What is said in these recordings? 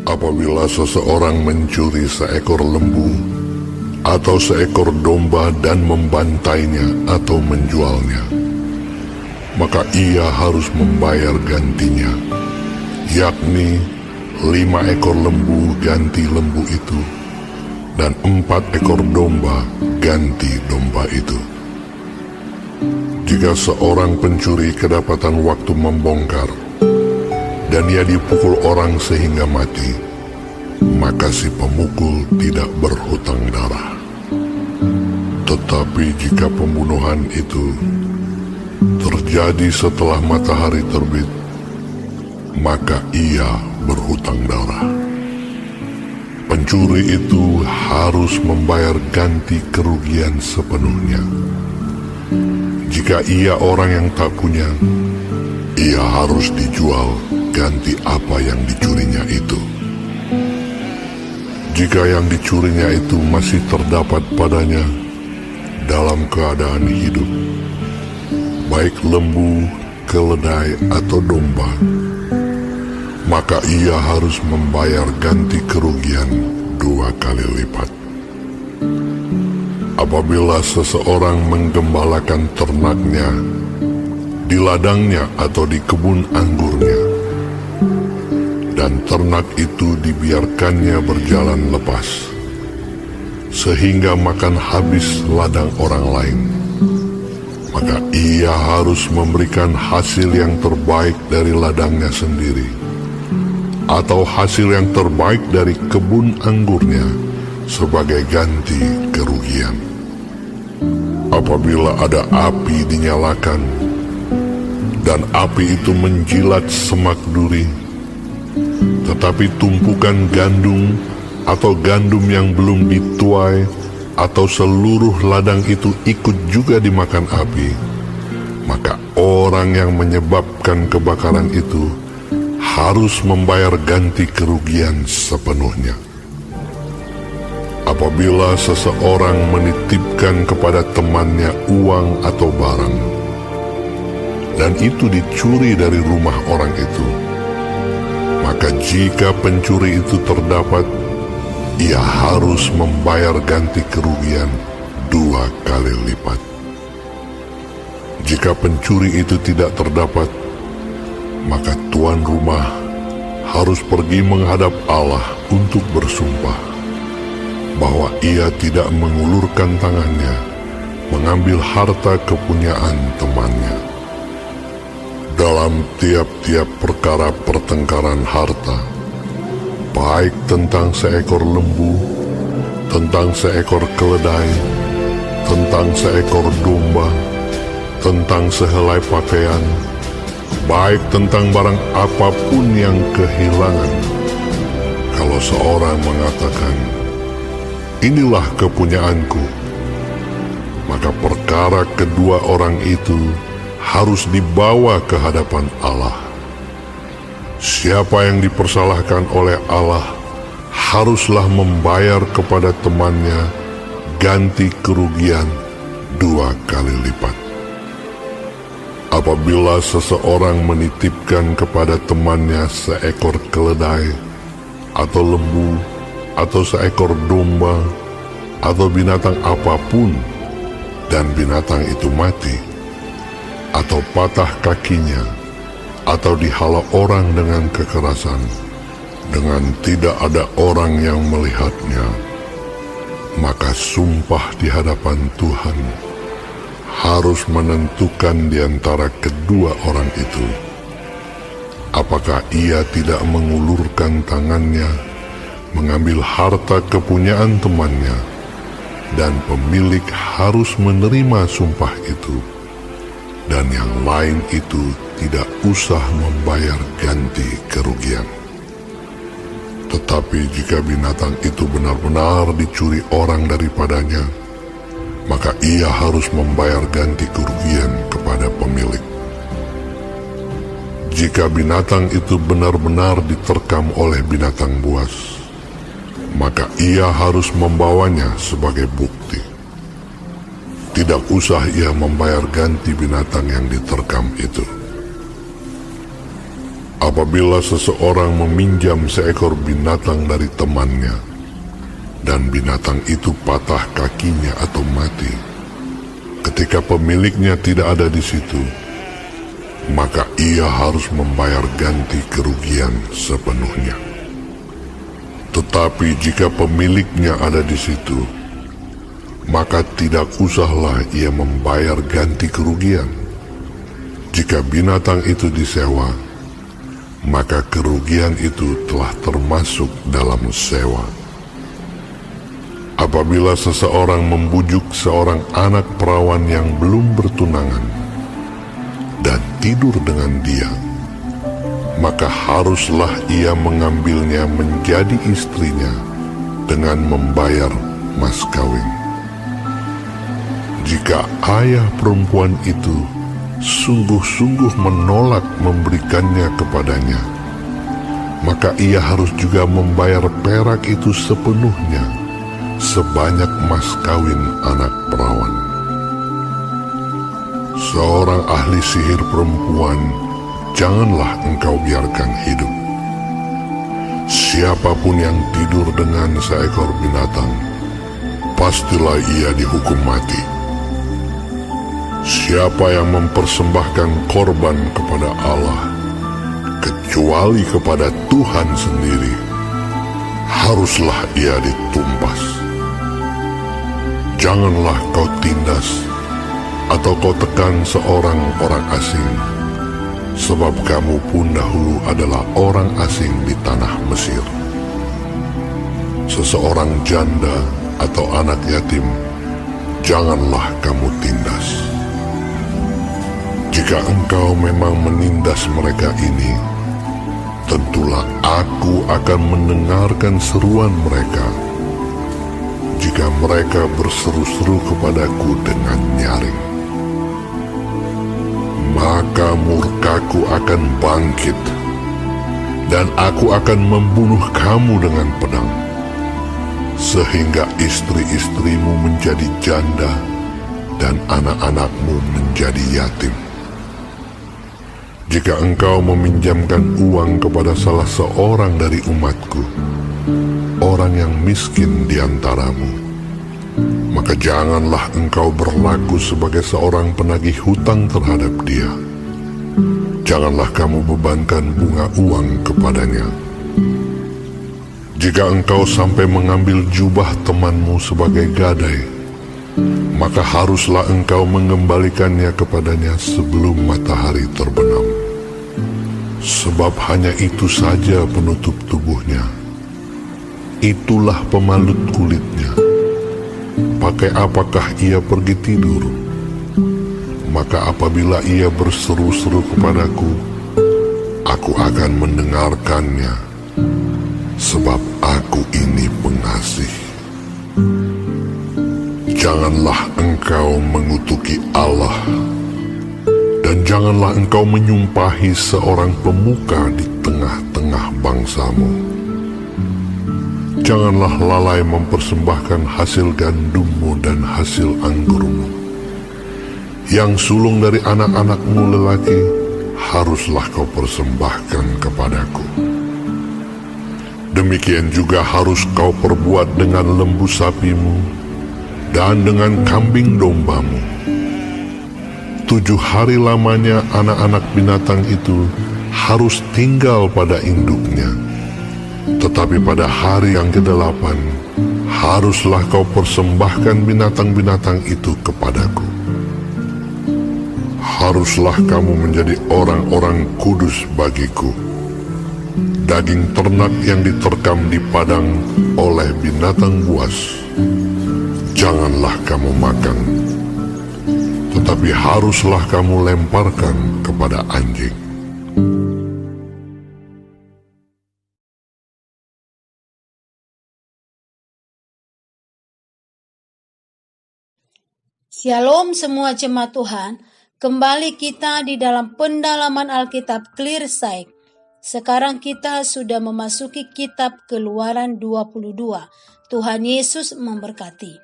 Apabila seseorang mencuri seekor lembu atau seekor domba dan membantainya atau menjualnya, maka ia harus membayar gantinya, yakni 5 ekor lembu ganti lembu itu, dan 4 ekor domba ganti domba itu. Jika seorang pencuri kedapatan waktu membongkar, dan ia dipukul orang sehingga mati, maka si pemukul tidak berhutang darah. Tetapi jika pembunuhan itu terjadi setelah matahari terbit, maka ia berhutang darah. Pencuri itu harus membayar ganti kerugian sepenuhnya. Jika ia orang yang tak punya, ia harus dijual ganti apa yang dicurinya itu. Jika yang dicurinya itu masih terdapat padanya dalam keadaan hidup, baik lembu, keledai, atau domba, maka ia harus membayar ganti kerugian 2 kali lipat. Apabila seseorang menggembalakan ternaknya di ladangnya atau di kebun anggurnya, dan ternak itu dibiarkannya berjalan lepas, sehingga makan habis ladang orang lain, maka ia harus memberikan hasil yang terbaik dari ladangnya sendiri, atau hasil yang terbaik dari kebun anggurnya sebagai ganti kerugian. Apabila ada api dinyalakan, dan api itu menjilat semak duri, tetapi tumpukan gandum atau gandum yang belum dituai atau seluruh ladang itu ikut juga dimakan api, maka orang yang menyebabkan kebakaran itu harus membayar ganti kerugian sepenuhnya. Apabila seseorang menitipkan kepada temannya uang atau barang, dan itu dicuri dari rumah orang itu, maka jika pencuri itu terdapat, ia harus membayar ganti kerugian 2 kali lipat. Jika pencuri itu tidak terdapat, maka tuan rumah harus pergi menghadap Allah untuk bersumpah bahwa ia tidak mengulurkan tangannya mengambil harta kepunyaan temannya. Dalam tiap-tiap perkara pertengkaran harta, baik tentang seekor lembu, tentang seekor keledai, tentang seekor domba, tentang sehelai pakaian, baik tentang barang apapun yang kehilangan, kalau seorang mengatakan, "Inilah kepunyaanku," maka perkara kedua orang itu harus dibawa ke hadapan Allah. Siapa yang dipersalahkan oleh Allah haruslah membayar kepada temannya ganti kerugian 2 kali lipat. Apabila seseorang menitipkan kepada temannya seekor keledai, atau lembu, atau seekor domba, atau binatang apapun, dan binatang itu mati, atau patah kakinya, atau dihala orang dengan kekerasan, dengan tidak ada orang yang melihatnya, maka sumpah di hadapan Tuhan harus menentukan di antara kedua orang itu, apakah ia tidak mengulurkan tangannya mengambil harta kepunyaan temannya, dan pemilik harus menerima sumpah itu, dan yang lain itu tidak usah membayar ganti kerugian. Tetapi jika binatang itu benar-benar dicuri orang daripadanya, maka ia harus membayar ganti kerugian kepada pemilik. Jika binatang itu benar-benar diterkam oleh binatang buas, maka ia harus membawanya sebagai bukti. Tidak usah ia membayar ganti binatang yang diterkam itu. Apabila seseorang meminjam seekor binatang dari temannya, dan binatang itu patah kakinya atau mati, ketika pemiliknya tidak ada di situ, maka ia harus membayar ganti kerugian sepenuhnya. Tetapi jika pemiliknya ada di situ, maka tidak usahlah ia membayar ganti kerugian. Jika binatang itu disewa, maka kerugian itu telah termasuk dalam sewa. Apabila seseorang membujuk seorang anak perawan yang belum bertunangan dan tidur dengan dia, maka haruslah ia mengambilnya menjadi istrinya dengan membayar mas kawin. Jika ayah perempuan itu sungguh-sungguh menolak memberikannya kepadanya, maka ia harus juga membayar perak itu sepenuhnya, sebanyak mas kawin anak perawan. Seorang ahli sihir perempuan janganlah engkau biarkan hidup. Siapapun yang tidur dengan seekor binatang, pastilah ia dihukum mati. Siapa yang mempersembahkan korban kepada Allah, kecuali kepada Tuhan sendiri, haruslah ia ditumpas. Janganlah kau tindas atau kau tekan seorang orang asing, sebab kamu pun dahulu adalah orang asing di tanah Mesir. Seseorang janda atau anak yatim, janganlah kamu tindas. Jika engkau memang menindas mereka ini, tentulah aku akan mendengarkan seruan mereka jika mereka berseru-seru kepadaku dengan nyaring. Maka murkaku akan bangkit, dan aku akan membunuh kamu dengan pedang, sehingga istri-istrimu menjadi janda dan anak-anakmu menjadi yatim. Jika engkau meminjamkan uang kepada salah seorang dari umatku, orang yang miskin di antaramu, maka janganlah engkau berlaku sebagai seorang penagih hutang terhadap dia. Janganlah kamu bebankan bunga uang kepadanya. Jika engkau sampai mengambil jubah temanmu sebagai gadai, maka haruslah engkau mengembalikannya kepadanya sebelum matahari terbenam. Sebab hanya itu saja penutup tubuhnya, itulah pemalut kulitnya. Pakai apakah ia pergi tidur? Maka apabila ia berseru-seru kepadaku, aku akan mendengarkannya, sebab aku ini pengasih. Janganlah engkau mengutuki Allah, dan janganlah engkau menyumpahi seorang pemuka di tengah-tengah bangsamu. Janganlah lalai mempersembahkan hasil gandummu dan hasil anggurmu. Yang sulung dari anak-anakmu lelaki haruslah kau persembahkan kepadaku. Demikian juga harus kau perbuat dengan lembu sapimu dan dengan kambing dombamu. 7 hari lamanya anak-anak binatang itu harus tinggal pada induknya. Tetapi pada hari yang ke-8 haruslah kau persembahkan binatang-binatang itu kepadaku. Haruslah kamu menjadi orang-orang kudus bagiku. Daging ternak yang diterkam di padang oleh binatang buas, janganlah kamu makan, tetapi haruslah kamu lemparkan kepada anjing. Shalom semua jemaat Tuhan, kembali kita di dalam pendalaman Alkitab Clear Sight. Sekarang kita sudah memasuki kitab Keluaran 22. Tuhan Yesus memberkati.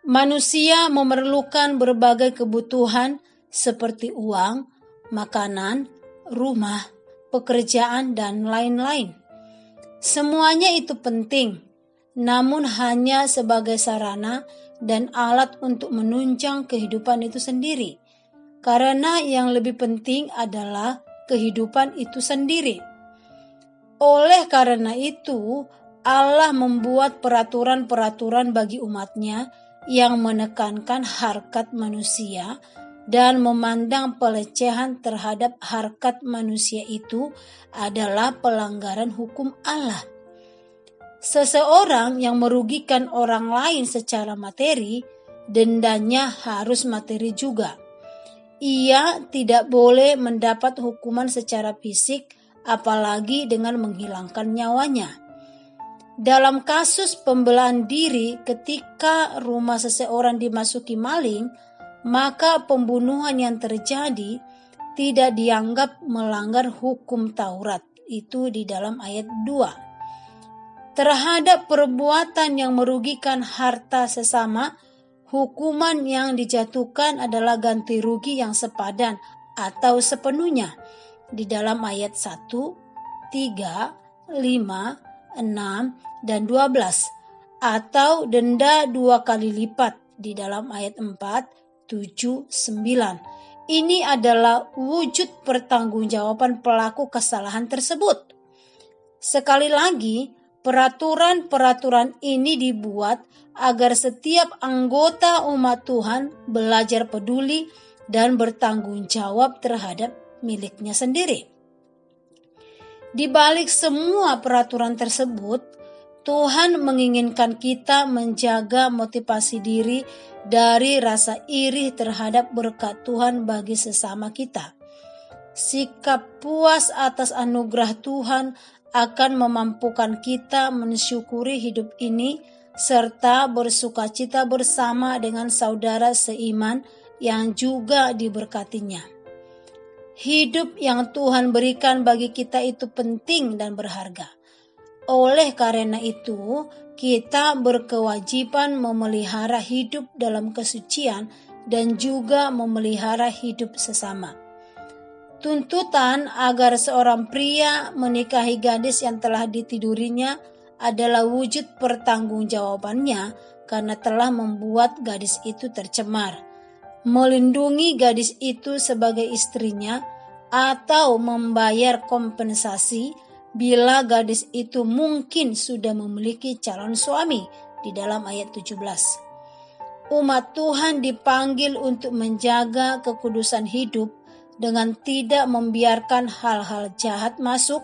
Manusia memerlukan berbagai kebutuhan seperti uang, makanan, rumah, pekerjaan, dan lain-lain. Semuanya itu penting, namun hanya sebagai sarana dan alat untuk menunjang kehidupan itu sendiri. Karena yang lebih penting adalah kehidupan itu sendiri. Oleh karena itu, Allah membuat peraturan-peraturan bagi umatnya yang menekankan harkat manusia dan memandang pelecehan terhadap harkat manusia itu adalah pelanggaran hukum Allah. Seseorang yang merugikan orang lain secara materi, dendanya harus materi juga. Ia tidak boleh mendapat hukuman secara fisik, apalagi dengan menghilangkan nyawanya. Dalam kasus pembelaan diri ketika rumah seseorang dimasuki maling, maka pembunuhan yang terjadi tidak dianggap melanggar hukum Taurat. Itu di dalam ayat 2. Terhadap perbuatan yang merugikan harta sesama, hukuman yang dijatuhkan adalah ganti rugi yang sepadan atau sepenuhnya di dalam ayat 1, 3, 5, 6, dan 12, atau denda 2 kali lipat di dalam ayat 4, 7, 9. Ini adalah wujud pertanggungjawaban pelaku kesalahan tersebut. Sekali lagi, peraturan-peraturan ini dibuat agar setiap anggota umat Tuhan belajar peduli dan bertanggung jawab terhadap miliknya sendiri. Di balik semua peraturan tersebut, Tuhan menginginkan kita menjaga motivasi diri dari rasa iri terhadap berkat Tuhan bagi sesama kita. Sikap puas atas anugerah Tuhan akan memampukan kita mensyukuri hidup ini serta bersukacita bersama dengan saudara seiman yang juga diberkatinya. Hidup yang Tuhan berikan bagi kita itu penting dan berharga. Oleh karena itu, kita berkewajiban memelihara hidup dalam kesucian dan juga memelihara hidup sesama. Tuntutan agar seorang pria menikahi gadis yang telah ditidurinya adalah wujud pertanggungjawabannya karena telah membuat gadis itu tercemar, melindungi gadis itu sebagai istrinya, atau membayar kompensasi bila gadis itu mungkin sudah memiliki calon suami di dalam ayat 17. Umat Tuhan dipanggil untuk menjaga kekudusan hidup dengan tidak membiarkan hal-hal jahat masuk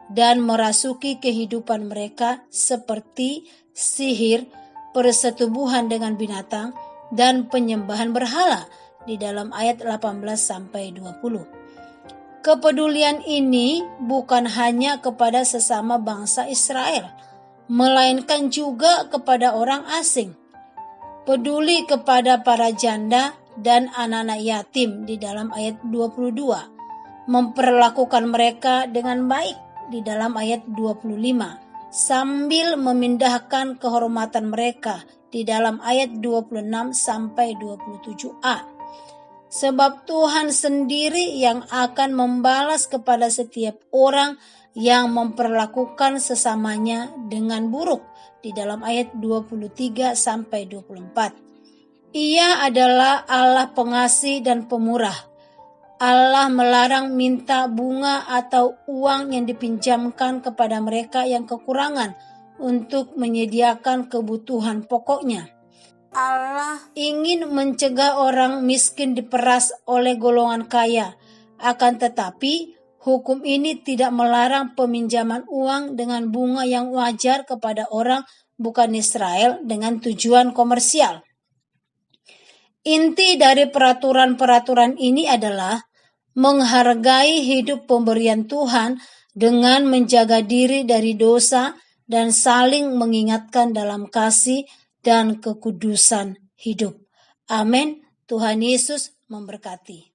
dan merasuki kehidupan mereka seperti sihir, persetubuhan dengan binatang, dan penyembahan berhala di dalam ayat 18-20. Kepedulian ini bukan hanya kepada sesama bangsa Israel, melainkan juga kepada orang asing. Peduli kepada para janda dan anak-anak yatim di dalam ayat 22. Memperlakukan mereka dengan baik di dalam ayat 25. Sambil memindahkan kehormatan mereka di dalam ayat 26-27a. Sebab Tuhan sendiri yang akan membalas kepada setiap orang yang memperlakukan sesamanya dengan buruk di dalam ayat 23-24. Ia adalah Allah pengasih dan pemurah. Allah melarang minta bunga atau uang yang dipinjamkan kepada mereka yang kekurangan untuk menyediakan kebutuhan pokoknya. Allah ingin mencegah orang miskin diperas oleh golongan kaya. Akan tetapi, hukum ini tidak melarang peminjaman uang dengan bunga yang wajar kepada orang bukan Israel dengan tujuan komersial. Inti dari peraturan-peraturan ini adalah menghargai hidup pemberian Tuhan dengan menjaga diri dari dosa dan saling mengingatkan dalam kasih dan kekudusan hidup. Amin. Tuhan Yesus memberkati.